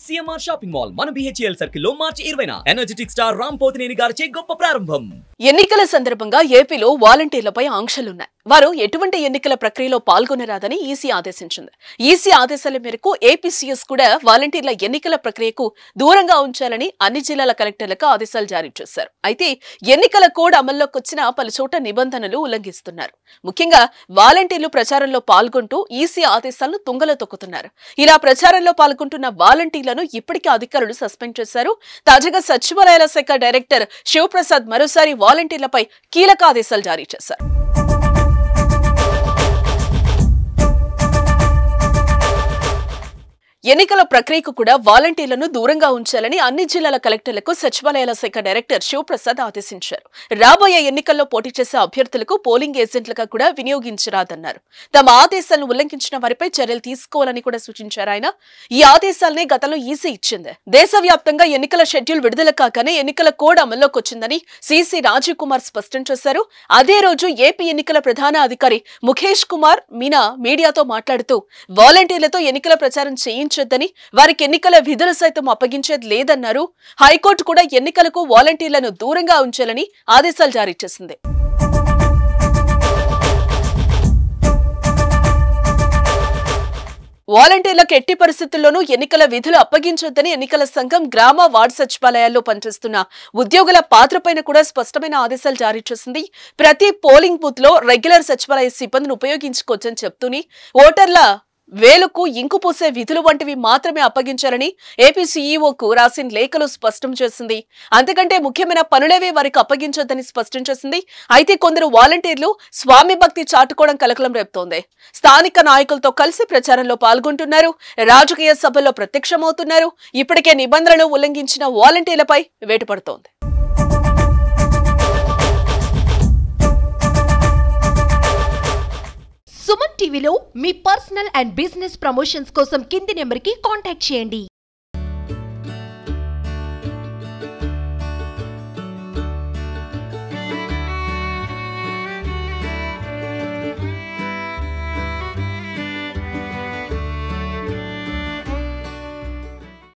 CMR shopping mall మన BHEL circle లో మార్చి 20న energetic star Ram Pothineni గారిచే గొప్ప ప్రారంభం. ఎన్నికల సందర్భంగా ఏపీలో వాలంటీర్లపై ఆంక్షలున్నాయి. వారు ఎటువంటి ఎన్నికల ప్రక్రియలో పాల్గొనరాదని ఈసీ ఆదేశించింది. ఈసీ ఆదేశాల మేరకు ఏపీసీఎస్ కూడా వాలంటీర్ల ఎన్నికల ప్రక్రియకు దూరంగా ఉంచాలని అన్ని జిల్లాల కలెక్టర్లకు ఆదేశాలు జారీ చేశారు. అయితే ఎన్నికల కోడ్ అమల్లోకి వచ్చిన పలుచోట నిబంధనలు ఉల్లంఘిస్తున్నారు. ముఖ్యంగా వాలంటీర్లు ప్రచారంలో పాల్గొంటూ ఈసీ ఆదేశాలను తుంగలో తొక్కుతున్నారు. ఇలా ప్రచారంలో పాల్గొంటున్న వాలంటీర్లను ఇప్పటికే అధికారులు సస్పెండ్ చేశారు. తాజాగా సచివాలయాల శాఖ డైరెక్టర్ శివప్రసాద్ మరోసారి వాలంటీర్లపై కీలక ఆదేశాలు జారీ చేశారు. ఎన్నికల ప్రక్రియకు కూడా వాలంటీర్లను దూరంగా ఉంచాలని అన్ని జిల్లాల కలెక్టర్లకు సచివాలయాల శాఖ డైరెక్టర్ శివప్రసాద్ ఆదేశించారు. రాబోయే ఎన్నికల్లో పోటీ చేసే అభ్యర్థులకు పోలింగ్ ఏజెంట్లుగా కూడా వినియోగించరాదన్నారు. తమ ఆదేశాలను ఉల్లంఘించిన వారిపై చర్యలు తీసుకోవాలని కూడా సూచించారు. ఆయన ఈ ఆదేశాలనే గతంలో ఈసీ ఇచ్చింది. దేశవ్యాప్తంగా ఎన్నికల షెడ్యూల్ విడుదల కాగానే ఎన్నికల కోడ్ అమల్లోకి వచ్చిందని సిసి రాజీవ్ కుమార్ స్పష్టం చేశారు. అదే రోజు ఏపీ ఎన్నికల ప్రధాన అధికారి ముఖేష్ కుమార్ మీనా మీడియాతో మాట్లాడుతూ వాలంటీర్లతో ఎన్నికల ప్రచారం చేయించారు, వారికి ఎన్నికల విధులు సైతం అప్పగించేది లేదన్నారు. హైకోర్టు కూడా ఎన్నికలకు వాలంటీర్లను దూరంగా ఉంచాలని ఆదేశాలు జారీ చేసింది. వాలంటీర్లకు ఎట్టి పరిస్థితుల్లోనూ ఎన్నికల విధులు అప్పగించొద్దని ఎన్నికల సంఘం గ్రామ వార్డు సచివాలయాల్లో పనిచేస్తున్న ఉద్యోగుల పాత్రపైన కూడా స్పష్టమైన ఆదేశాలు జారీ చేసింది. ప్రతి పోలింగ్ బూత్ లో రెగ్యులర్ సచివాలయ సిబ్బందిని ఉపయోగించుకోవచ్చని చెప్తూనే ఓటర్ల వేలుకు ఇంకు పూసే విధులు వంటివి మాత్రమే అప్పగించాలని ఏపీ సీఈఓకు రాసిన లేఖలో స్పష్టం చేసింది. అంతకంటే ముఖ్యమైన పనులేవే వారికి అప్పగించొద్దని స్పష్టం చేసింది. అయితే కొందరు వాలంటీర్లు స్వామి భక్తి చాటుకోవడం కలకలం రేపుతోంది. స్థానిక నాయకులతో కలిసి ప్రచారంలో పాల్గొంటున్నారు, రాజకీయ సభల్లో ప్రత్యక్షమవుతున్నారు. ఇప్పటికే నిబంధనలు ఉల్లంఘించిన వాలంటీర్లపై వేటు పడుతోంది. సుమన్ టీవీలో మీ పర్సనల్ అండ్ బిజినెస్ ప్రమోషన్స్ కోసం కింది నెంబర్కి కాంటాక్ట్ చేయండి.